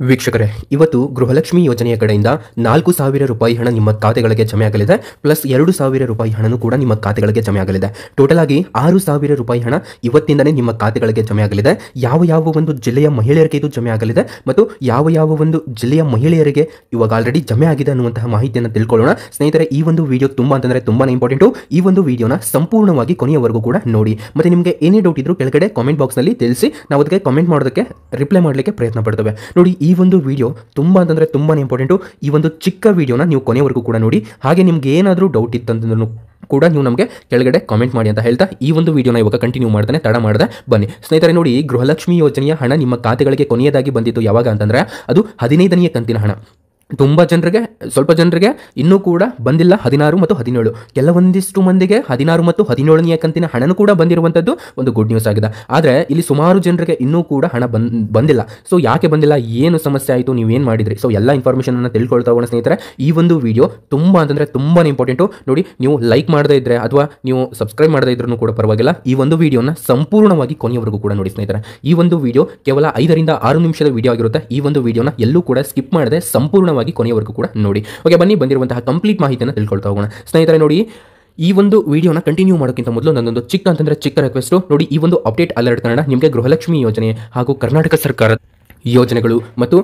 ವೀಕ್ಷಕರೇ, ಇವತ್ತು ಗೃಹಲಕ್ಷ್ಮಿ ಯೋಜನೆಯ ಕಡೆಯಿಂದ 4,000 ರೂಪಾಯಿ ಹಣ ನಿಮ್ಮ ಖಾತೆಗಳಿಗೆ ಜಮೆ ಆಗಲಿದೆ. ಪ್ಲಸ್ 2,000 ರೂಪಾಯಿ ಹಣನೂ ಕೂಡ ನಿಮ್ಮ ಖಾತೆಗಳಿಗೆ ಜಮೆ ಆಗಲಿದೆ. ಟೋಟಲ್ ಆಗಿ 6,000 ರೂಪಾಯಿ ಹಣ ಇವತ್ತಿಂದನೇ ನಿಮ್ಮ ಖಾತೆಗಳಿಗೆ ಜಮೆ ಆಗಲಿದೆ. ಯಾವ ಒಂದು ಜಿಲ್ಲೆಯ ಮಹಿಳೆಯರಿಗೆ ಇದು ಜಮೆ ಆಗಲಿದೆ ಮತ್ತು ಯಾವ ಒಂದು ಜಿಲ್ಲೆಯ ಮಹಿಳೆಯರಿಗೆ ಇವಾಗ ಆಲ್ರೆಡಿ ಜಮೆ ಆಗಿದೆ ಅನ್ನುವಂತಹ ಮಾಹಿತಿಯನ್ನು ತಿಳ್ಕೊಳ್ಳೋಣ. ಸ್ನೇಹಿತರೆ, ಈ ಒಂದು ವಿಡಿಯೋ ತುಂಬಾನೇ ಇಂಪಾರ್ಟೆಂಟು. ಈ ಒಂದು ವಿಡಿಯೋನ ಸಂಪೂರ್ಣವಾಗಿ ಕೊನೆಯವರೆಗೂ ಕೂಡ ನೋಡಿ. ಮತ್ತೆ ನಿಮಗೆ ಏನೇ ಡೌಟ್ ಇದ್ರೂ ಕೆಳಗಡೆ ಕಾಮೆಂಟ್ ಬಾಕ್ಸ್ನಲ್ಲಿ ತಿಳಿಸಿ, ನಾವು ಅದಕ್ಕೆ ಕಾಮೆಂಟ್ ಮಾಡೋದಕ್ಕೆ ರಿಪ್ಲೈ ಮಾಡಲಿಕ್ಕೆ ಪ್ರಯತ್ನ ಪಡ್ತೇವೆ. ನೋಡಿ, ಈ ಒಂದು ವಿಡಿಯೋ ತುಂಬಾನೇ ಇಂಪಾರ್ಟೆಂಟು. ಈ ಒಂದು ಚಿಕ್ಕ ವಿಡಿಯೋನ ನೀವು ಕೊನೆವರೆಗೂ ಕೂಡ ನೋಡಿ. ಹಾಗೆ ನಿಮ್ಗೆ ಏನಾದರೂ ಡೌಟ್ ಇತ್ತಂದ್ರೂ ಕೂಡ ನೀವು ನಮಗೆ ಕೆಳಗಡೆ ಕಾಮೆಂಟ್ ಮಾಡಿ ಅಂತ ಹೇಳ್ತಾ ಈ ಒಂದು ವಿಡಿಯೋನ ಇವಾಗ ಕಂಟಿನ್ಯೂ ಮಾಡ್ತಾನೆ, ತಡ ಮಾಡದೆ ಬನ್ನಿ. ಸ್ನೇಹಿತರೆ ನೋಡಿ, ಗೃಹಲಕ್ಷ್ಮಿ ಯೋಜನೆಯ ಹಣ ನಿಮ್ಮ ಖಾತೆಗಳಿಗೆ ಕೊನೆಯದಾಗಿ ಬಂದಿತ್ತು ಯಾವಾಗ ಅಂತಂದ್ರೆ ಅದು 15ನೇ ಕಂತಿನ ಹಣ. ಸ್ವಲ್ಪ ಜನರಿಗೆ ಇನ್ನೂ ಕೂಡ ಬಂದಿಲ್ಲ 16 ಮತ್ತು 17. ಕೆಲವೊಂದಿಷ್ಟು ಮಂದಿಗೆ 16 ಮತ್ತು 17ನೇ ಕಂತಿನ ಹಣನೂ ಕೂಡ ಬಂದಿರುವಂಥದ್ದು ಒಂದು ಗುಡ್ ನ್ಯೂಸ್ ಆಗಿದೆ. ಆದರೆ ಇಲ್ಲಿ ಸುಮಾರು ಜನರಿಗೆ ಇನ್ನೂ ಕೂಡ ಹಣ ಬಂದಿಲ್ಲ. ಸೊ ಯಾಕೆ ಬಂದಿಲ್ಲ, ಏನು ಸಮಸ್ಯೆ ಆಯಿತು, ನೀವೇನು ಮಾಡಿದ್ರಿ, ಸೊ ಎಲ್ಲ ಇನ್ಫಾರ್ಮೇಷನ್ ಅನ್ನು ತಿಳ್ಕೊಳ್ತಾ ಹೋಗೋಣ ಸ್ನೇಹಿತರೆ. ಈ ಒಂದು ವಿಡಿಯೋ ತುಂಬಾನೇ ಇಂಪಾರ್ಟೆಂಟು. ನೋಡಿ, ನೀವು ಲೈಕ್ ಮಾಡದೇ ಇದ್ರೆ ಅಥವಾ ನೀವು ಸಬ್ಸ್ಕ್ರೈಬ್ ಮಾಡದೇ ಇದ್ರೂ ಕೂಡ ಪರವಾಗಿಲ್ಲ, ಈ ಒಂದು ವಿಡಿಯೋನ ಸಂಪೂರ್ಣವಾಗಿ ಕೊನೆಯವರೆಗೂ ಕೂಡ ನೋಡಿ ಸ್ನೇಹಿತರೆ. ಈ ಒಂದು ವಿಡಿಯೋ ಕೇವಲ 5 ರಿಂದ 6 ನಿಮಿಷದ ವಿಡಿಯೋ ಆಗಿರುತ್ತೆ. ಈ ಒಂದು ವಿಡಿಯೋನ ಎಲ್ಲೂ ಕೂಡ ಸ್ಕಿಪ್ ಮಾಡದೆ ಸಂಪೂರ್ಣವಾಗಿ ಕೊನೆಯವರೆಗೂ ಕೂಡ ನೋಡಿ. ಓಕೆ, ಬನ್ನಿ ಬಂದಿರುವಂತಹ ಕಂಪ್ಲೀಟ್ ಮಾಹಿತಿಯನ್ನು ತಿಳ್ಕೊಳ್ತಾ ಹೋಗೋಣ. ಸ್ನೇಹಿತರೆ ನೋಡಿ, ಈ ಒಂದು ವಿಡಿಯೋನ ಕಂಟಿನ್ಯೂ ಮಾಡೋಕ್ಕಿಂತ ಮೊದಲು ನನ್ನೊಂದು ಚಿಕ್ಕ ರಿಕ್ವೆಸ್ಟ್. ನೋಡಿ, ಈ ಒಂದು ಅಪ್ಡೇಟ್ ಅಲರ್ಟ್ ಕನ್ನಡ ನಿಮಗೆ ಗೃಹಲಕ್ಷ್ಮಿ ಯೋಜನೆ ಹಾಗೂ ಕರ್ನಾಟಕ ಸರ್ಕಾರದ ಯೋಜನೆಗಳು ಮತ್ತು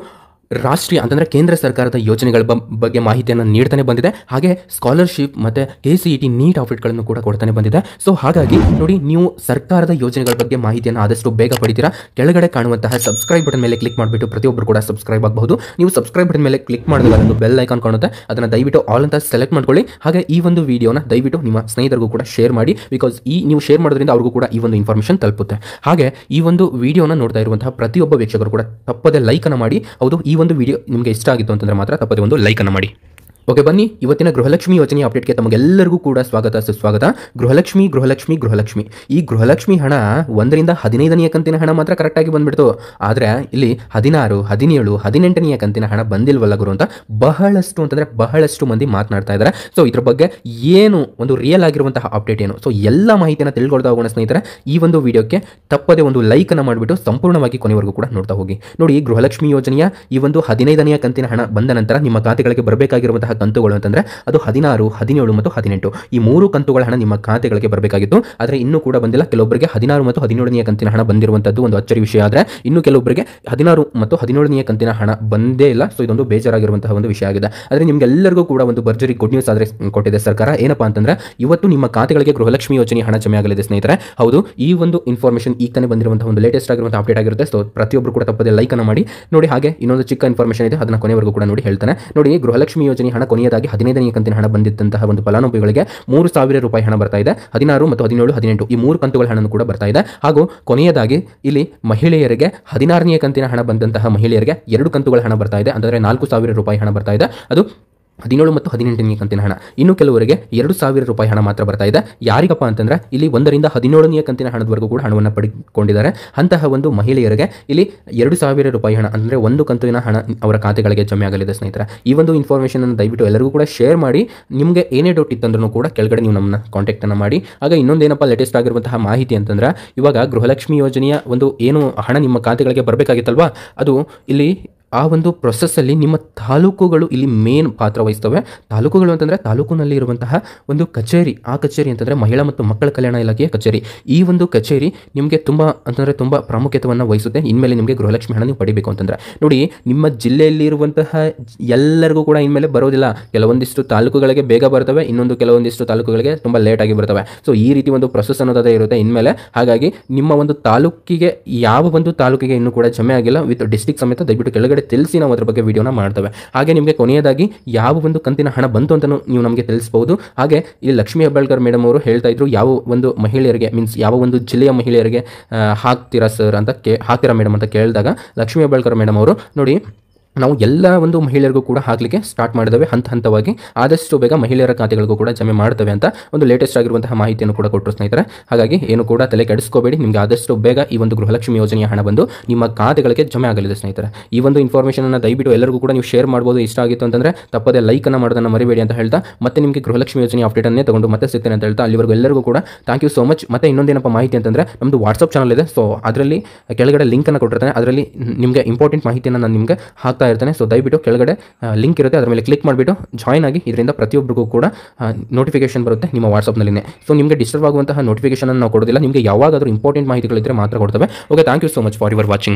ರಾಷ್ಟ್ರೀಯ ಅಂತಂದರೆ ಕೇಂದ್ರ ಸರ್ಕಾರದ ಯೋಜನೆಗಳ ಬಗ್ಗೆ ಮಾಹಿತಿಯನ್ನು ನೀಡ್ತಾನೆ ಬಂದಿದೆ. ಹಾಗೆ ಸ್ಕಾಲರ್ಶಿಪ್ ಮತ್ತು KCET ನೀಟ್ ಅಪ್ಡೇಟ್ಗಳನ್ನು ಕೂಡ ಕೊಡ್ತಾನೆ ಬಂದಿದೆ. ಸೊ ಹಾಗಾಗಿ ನೋಡಿ, ನೀವು ಸರ್ಕಾರದ ಯೋಜನೆಗಳ ಬಗ್ಗೆ ಮಾಹಿತಿಯನ್ನು ಆದಷ್ಟು ಬೇಗ ಪಡಿತೀರಾ. ಕೆಳಗಡೆ ಕಾಣುವಂತಹ ಸಬ್ಸ್ಕ್ರೈಬ್ ಬಟನ್ ಮೇಲೆ ಕ್ಲಿಕ್ ಮಾಡಿಬಿಟ್ಟು ಪ್ರತಿಯೊಬ್ಬರು ಕೂಡ ಸಬ್ಸ್ಕ್ರೈಬ್ ಆಗಬಹುದು. ನೀವು ಸಬ್ಸ್ಕ್ರೈಬ್ ಬಟನ್ ಮೇಲೆ ಕ್ಲಿಕ್ ಮಾಡಿದಾಗ ಒಂದು ಬೆಲ್ ಐಕಾನ್ ಕಾಣುತ್ತೆ, ಅದನ್ನು ದಯವಿಟ್ಟು ಆಲ್ ಅಂತ ಸೆಲೆಕ್ಟ್ ಮಾಡ್ಕೊಳ್ಳಿ. ಹಾಗೆ ಈ ಒಂದು ವಿಡಿಯೋನ ದಯವಿಟ್ಟು ನಿಮ್ಮ ಸ್ನೇಹಿತರಿಗೂ ಕೂಡ ಶೇರ್ ಮಾಡಿ, ಬಿಕಾಸ್ ನೀವು ಶೇರ್ ಮಾಡೋದ್ರಿಂದ ಅವ್ರಿಗೂ ಕೂಡ ಈ ಒಂದು ಇನ್ಫಾರ್ಮೇಷನ್ ತಲುಪುತ್ತೆ. ಹಾಗೆ ಈ ಒಂದು ವಿಡಿಯೋನ ನೋಡ್ತಾ ಇರುವಂತಹ ಪ್ರತಿಯೊಬ್ಬ ವೀಕ್ಷಕರು ಕೂಡ ತಪ್ಪದೆ ಲೈಕ್ ಅನ್ನು ಮಾಡಿ. ಹೌದು, ಈ ಒಂದು ವಿಡಿಯೋ ನಿಮಗೆ ಇಷ್ಟ ಆಗಿತ್ತು ಅಂತಂದ್ರೆ ಮಾತ್ರ ತಪ್ಪದೆ ಒಂದು ಲೈಕ್ ಅನ್ನು ಮಾಡಿ. ಓಕೆ, ಬನ್ನಿ ಇವತ್ತಿನ ಗೃಹಲಕ್ಷ್ಮಿ ಯೋಜನೆಯ ಅಪ್ಡೇಟ್ಗೆ ತಮಗೆಲ್ಲರಿಗೂ ಕೂಡ ಸುಸ್ವಾಗತ. ಗೃಹಲಕ್ಷ್ಮಿ ಈ ಗೃಹಲಕ್ಷ್ಮಿ ಹಣ 1 ರಿಂದ 15ನೇ ಕಂತಿನ ಹಣ ಮಾತ್ರ ಕರೆಕ್ಟಾಗಿ ಬಂದ್ಬಿಡ್ತು. ಆದರೆ ಇಲ್ಲಿ 16, 17, 18ನೇ ಕಂತಿನ ಹಣ ಬಂದಿಲ್ವಲ್ಲ ಗುರು ಅಂತ ಬಹಳಷ್ಟು ಮಂದಿ ಮಾತನಾಡ್ತಾ ಇದ್ದಾರೆ. ಸೊ ಇದ್ರ ಬಗ್ಗೆ ಏನು ಒಂದು ರಿಯಲ್ ಆಗಿರುವಂತಹ ಅಪ್ಡೇಟ್ ಏನು, ಸೊ ಎಲ್ಲ ಮಾಹಿತಿಯನ್ನು ತಿಳ್ಕೊಳ್ತಾ ಹೋಗೋಣ ಸ್ನೇಹಿತರೆ. ಈ ಒಂದು ವಿಡಿಯೋಕ್ಕೆ ತಪ್ಪದೆ ಒಂದು ಲೈಕ್ ಅನ್ನು ಮಾಡಿಬಿಟ್ಟು ಸಂಪೂರ್ಣವಾಗಿ ಕೊನೆವರೆಗೂ ಕೂಡ ನೋಡ್ತಾ ಹೋಗಿ. ನೋಡಿ, ಗೃಹಲಕ್ಷ್ಮಿ ಯೋಜನೆಯ ಈ ಒಂದು 15ನೇ ಕಂತಿನ ಹಣ ಬಂದ ನಂತರ ನಿಮ್ಮ ಖಾತೆಗಳಿಗೆ ಬರಬೇಕಾಗಿರುವಂತಹ ಕಂತುಗಳು ಅಂತಂದ್ರೆ ಅದು 16, 17 ಮತ್ತು 18. ಈ 3 ಕಂತುಗಳ ಹಣ ನಿಮ್ಮ ಖಾತೆಗಳಿಗೆ ಬರಬೇಕಾಗಿತ್ತು. ಆದರೆ ಇನ್ನೂ ಕೂಡ ಬಂದಿಲ್ಲ. ಕೆಲವೊಬ್ಬರಿಗೆ 16 ಮತ್ತು 17ನೇ ಕಂತಿನ ಹಣ ಬಂದಿರುವಂತದ್ದು ಒಂದು ಅಚ್ಚರಿ ವಿಷಯ. ಆದರೆ ಇನ್ನು ಕೆಲವೊಬ್ಬರಿಗೆ 16 ಮತ್ತು 17ನೇ ಕಂತಿನ ಹಣ ಬಂದೇ ಇಲ್ಲ. ಸೊ ಇದೊಂದು ಬೇಜಾರಾಗಿರುವಂತಹ ಒಂದು ವಿಷಯ ಆಗಿದೆ. ಆದರೆ ನಿಮ್ಗೆಲ್ಲರಿಗೂ ಕೂಡ ಒಂದು ಭರ್ಜರಿ ಗುಡ್ ನ್ಯೂಸ್ ಆದ್ರೆ ಕೊಟ್ಟಿದೆ ಸರ್ಕಾರ. ಏನಪ್ಪಾ ಅಂತಂದ್ರೆ ಇವತ್ತು ನಿಮ್ಮ ಖಾತೆಗಳಿಗೆ ಗೃಹಲಕ್ಷ್ಮಿ ಯೋಜನೆ ಹಣ ಜಮೆ ಆಗಲಿದೆ ಸ್ನೇಹಿತರೆ. ಹೌದು, ಈ ಒಂದು ಇನ್ಫಾರ್ಮೇಷನ್ ಈಗ ತಾನೇ ಬಂದಿರುವಂತಹ ಒಂದು ಲೇಟೆಸ್ಟ್ ಆಗಿರುವಂತಹ ಅಪ್ಡೇಟ್ ಆಗಿರುತ್ತೆ. ಸೊ ಪ್ರತಿಯೊಬ್ಬರು ಕೂಡ ತಪ್ಪದೆ ಲೈಕ್ ಅನ್ನು ಮಾಡಿ ನೋಡಿ. ಹಾಗೆ ಇನ್ನೊಂದು ಚಿಕ್ಕ ಇನ್ಫಾರ್ಮೇಷನ್ ಇದೆ, ಅದನ್ನ ಕೊನೆವರೆಗೂ ಕೂಡ ನೋಡಿ ಹೇಳ್ತಾನೆ. ನೋಡಿ, ಗೃಹಲಕ್ಷ್ಮಿ ಯೋಜನೆ ಹಣ ಕೊನೆಯದಾಗಿ 15ನೇ ಕಂತಿನ ಹಣ ಬಂದಿದ್ದಂತಹ ಒಂದು ಫಲಾನುಭವಿಗಳಿಗೆ 3,000 ರೂಪಾಯಿ ಹಣ ಬರ್ತಾ ಇದೆ. 16 ಮತ್ತು 17, 18 ಈ 3 ಕಂತುಗಳ ಹಣ ಕೂಡ ಬರ್ತಾ ಇದೆ. ಹಾಗೂ ಕೊನೆಯದಾಗಿ ಇಲ್ಲಿ ಮಹಿಳೆಯರಿಗೆ 16ನೇ ಕಂತಿನ ಹಣ ಬಂದಂತಹ ಮಹಿಳೆಯರಿಗೆ 2 ಕಂತುಗಳ ಹಣ ಬರ್ತಾ ಇದೆ. ಅಂದರೆ 4,000 ರೂಪಾಯಿ ಹಣ ಬರ್ತಾ ಇದೆ. ಅದು 17 ಮತ್ತು 18ನೇ ಕಂತಿನ ಹಣ. ಇನ್ನು ಕೆಲವರಿಗೆ 2,000 ರೂಪಾಯಿ ಹಣ ಮಾತ್ರ ಬರ್ತಾ ಇದೆ. ಯಾರಿಗಪ್ಪ ಅಂತಂದ್ರೆ ಇಲ್ಲಿ 1 ರಿಂದ 17ನೇ ಕಂತಿನ ಹಣದವರೆಗೂ ಕೂಡ ಹಣವನ್ನು ಪಡೆದುಕೊಂಡಿದ್ದಾರೆ. ಅಂತಹ ಒಂದು ಮಹಿಳೆಯರಿಗೆ ಇಲ್ಲಿ 2,000 ರೂಪಾಯಿ ಹಣ ಅಂದರೆ 1 ಕಂತಿನ ಹಣ ಅವರ ಖಾತೆಗಳಿಗೆ ಜಮೆ ಆಗಲಿದೆ ಸ್ನೇಹಿತರೆ. ಈ ಒಂದು ಇನ್ಫಾರ್ಮೇಷನ್ ಅನ್ನು ದಯವಿಟ್ಟು ಎಲ್ಲರಿಗೂ ಕೂಡ ಶೇರ್ ಮಾಡಿ. ನಿಮಗೆ ಏನೇ ಡೌಟ್ ಇತ್ತಂದ್ರೂ ಕೂಡ ಕೆಳಗಡೆ ನೀವು ನಮ್ಮನ್ನ ಕಾಂಟ್ಯಾಕ್ಟ್ ಅನ್ನು ಮಾಡಿ. ಹಾಗೆ ಇನ್ನೊಂದೇನಪ್ಪ ಲೇಟೆಸ್ಟ್ ಆಗಿರುವಂತಹ ಮಾಹಿತಿ ಅಂತಂದ್ರೆ ಇವಾಗ ಗೃಹಲಕ್ಷ್ಮಿ ಯೋಜನೆಯ ಒಂದು ಏನು ಹಣ ನಿಮ್ಮ ಖಾತೆಗಳಿಗೆ ಬರಬೇಕಾಗಿತ್ತಲ್ವಾ, ಅದು ಇಲ್ಲಿ ಆ ಒಂದು ಪ್ರೊಸೆಸ್ಸಲ್ಲಿ ನಿಮ್ಮ ತಾಲೂಕುಗಳು ಇಲ್ಲಿ ಮೇನ್ ಪಾತ್ರ ವಹಿಸ್ತವೆ. ತಾಲೂಕುಗಳು ಅಂತಂದರೆ ತಾಲೂಕಿನಲ್ಲಿ ಇರುವಂತಹ ಒಂದು ಕಚೇರಿ. ಆ ಕಚೇರಿ ಅಂತಂದರೆ ಮಹಿಳಾ ಮತ್ತು ಮಕ್ಕಳ ಕಲ್ಯಾಣ ಇಲಾಖೆಯ ಕಚೇರಿ. ಈ ಒಂದು ಕಚೇರಿ ನಿಮಗೆ ತುಂಬ ಪ್ರಾಮುಖ್ಯತೆಯನ್ನು ವಹಿಸುತ್ತೆ. ಇನ್ಮೇಲೆ ನಿಮಗೆ ಗೃಹಲಕ್ಷ್ಮಿ ಹಣ ನೀವು ಪಡಿಬೇಕು ಅಂತಂದರೆ ನೋಡಿ, ನಿಮ್ಮ ಜಿಲ್ಲೆಯಲ್ಲಿ ಇರುವಂತಹ ಎಲ್ಲರಿಗೂ ಕೂಡ ಇನ್ಮೇಲೆ ಬರೋದಿಲ್ಲ. ಕೆಲವೊಂದಿಷ್ಟು ತಾಲೂಕುಗಳಿಗೆ ಬೇಗ ಬರ್ತವೆ, ಇನ್ನೊಂದು ಕೆಲವೊಂದಿಷ್ಟು ತಾಲೂಕುಗಳಿಗೆ ತುಂಬ ಲೇಟಾಗಿ ಬರ್ತವೆ. ಸೊ ಈ ರೀತಿ ಒಂದು ಪ್ರೊಸೆಸ್ ಅನ್ನೋದೇ ಇರುತ್ತೆ ಇನ್ಮೇಲೆ. ಹಾಗಾಗಿ ನಿಮ್ಮ ಒಂದು ತಾಲೂಕಿಗೆ ಯಾವ ಒಂದು ತಾಲೂಕಿಗೆ ಇನ್ನೂ ಕೂಡ ಜಮೆ ಆಗಿಲ್ಲ ವಿತ್ ಡಿಸ್ಟ್ರಿಕ್ಟ್ ಸಮೇತ ದಯವಿಟ್ಟು ಕೆಳಗಡೆ ತಿಳಿಸಿ ನಾವು ಅದರ ಬಗ್ಗೆ ವಿಡಿಯೋನ ಮಾಡ್ತೇವೆ. ಹಾಗೆ ನಿಮಗೆ ಕೊನೆಯದಾಗಿ ಯಾವ ಒಂದು ಕಂತಿನ ಹಣ ಬಂತು ಅಂತ ನೀವು ನಮಗೆ ತಿಳಿಸಬಹುದು. ಹಾಗೆ ಇಲ್ಲಿ ಲಕ್ಷ್ಮೀ ಹೆಬ್ಬಾಳ್ಕರ್ ಮೇಡಮ್ ಅವರು ಹೇಳ್ತಾ ಇದ್ರು, ಯಾವ ಒಂದು ಮಹಿಳೆಯರಿಗೆ ಮೀನ್ಸ್ ಯಾವ ಒಂದು ಜಿಲ್ಲೆಯ ಮಹಿಳೆಯರಿಗೆ ಹಾಕ್ತೀರಾ ಸರ್ ಅಂತ ಹಾಕ್ತೀರಾ ಮೇಡಮ್ ಅಂತ ಕೇಳಿದಾಗ ಲಕ್ಷ್ಮೀ ಹೆಬ್ಬಾಳ್ಕರ್ ಮೇಡಮ್ ಅವರು ನೋಡಿ, ನಾವು ಎಲ್ಲ ಒಂದು ಮಹಿಳೆಯರಿಗೂ ಕೂಡ ಹಾಕಲಿಕ್ಕೆ ಸ್ಟಾರ್ಟ್ ಮಾಡಿದ್ದೇವೆ ಹಂತವಾಗಿ. ಆದಷ್ಟು ಬೇಗ ಮಹಿಳೆಯರ ಖಾತೆಗಳಿಗೂ ಕೂಡ ಜಮೆ ಮಾಡ್ತವೆ ಅಂತ ಒಂದು ಲೇಟೆಸ್ಟ್ ಆಗಿರುವಂತಹ ಮಾಹಿತಿಯನ್ನು ಕೂಡ ಕೊಟ್ಟರು ಸ್ನೇಹಿತರೆ. ಹಾಗಾಗಿ ಏನು ಕೂಡ ತಲೆ ಕೆಡಿಸ್ಕೋಬೇಡಿ, ನಿಮಗೆ ಆದಷ್ಟು ಬೇಗ ಈ ಒಂದು ಗೃಹಲಕ್ಷ್ಮಿ ಯೋಜನೆಯ ಹಣ ಬಂದು ನಿಮ್ಮ ಖಾತೆಗಳಿಗೆ ಜಮೆ ಆಗಲಿದೆ ಸ್ನೇಹಿತರೆ. ಈ ಒಂದು ಇನ್ಫಾರ್ಮೇಷನ್ ಅನ್ನು ದಯವಿಟ್ಟು ಎಲ್ಲರಿಗೂ ಕೂಡ ನೀವು ಶೇರ್ ಮಾಡ್ಬೋದು. ಇಷ್ಟ ಆಗಿತ್ತು ಅಂತಂದರೆ ತಪ್ಪದೇ ಲೈಕ್ ಅನ್ನು ಮಾಡೋದನ್ನು ಮರಿಬೇಡಿ ಅಂತ ಹೇಳ್ತಾ, ಮತ್ತೆ ನಿಮಗೆ ಗೃಹಲಕ್ಷ್ಮಿ ಯೋಜನೆಯ ಅಪ್ಡೇಟ್ ಅನ್ನೇ ತಗೊಂಡು ಮತ್ತೆ ಸಿಗ್ತೇನೆ ಅಂತ ಹೇಳ್ತಾ, ಅಲ್ಲಿವರೆಗೂ ಎಲ್ಲರಿಗೂ ಕೂಡ ಥ್ಯಾಂಕ್ ಯು ಸೋ ಮಚ್. ಮತ್ತೆ ಇನ್ನೊಂದೇನಪ್ಪ ಮಾಹಿತಿ ಅಂತಂದರೆ, ನಮ್ಮದು ವಾಟ್ಸಪ್ ಚಾನಲ್ ಇದೆ. ಸೊ ಅದರಲ್ಲಿ ಕೆಳಗಡೆ ಲಿಂಕ್ ಅನ್ನು ಕೊಟ್ಟಿರ್ತಾನೆ, ಅದರಲ್ಲಿ ನಿಮಗೆ ಇಂಪಾರ್ಟೆಂಟ್ ಮಾಹಿತಿಯನ್ನು ನಾನು ನಿಮಗೆ ಹಾಕ್ತಾ ಇರ್ತೇನೆ. ಸೊ ದಯವಿಟ್ಟು ಕೆಳಗಡೆ ಲಿಂಕ್ ಇರುತ್ತೆ, ಅದರ ಮೇಲೆ ಕ್ಲಿಕ್ ಮಾಡಿಬಿಟ್ಟು ಜಾಯ್ನ್ ಆಗಿ. ಇದರಿಂದ ಪ್ರತಿಯೊಬ್ಬರಿಗೂ ಕೂಡ ನೋಟಿಫಿಕೇಶನ್ ಬರುತ್ತೆ ನಿಮ್ಮ ವಾಟ್ಸಪ್ನಲ್ಲಿನೇ. ಸೊ ನಿಮಗೆ ಡಿಸ್ಟರ್ಬ್ ಆಗುವಂತಹ ನೋಟಿಫಿಕೇಶನ್ ನಾವು ಕೊಡೋದಿಲ್ಲ, ನಿಮಗೆ ಯಾವಾಗಾದರೂ ಇಂಪಾರ್ಟೆಂಟ್ ಮಾಹಿತಿಗಳಿದ್ದರೆ ಮಾತ್ರ ಕೊಡ್ತೇವೆ. Okay, thank you so much for your watching.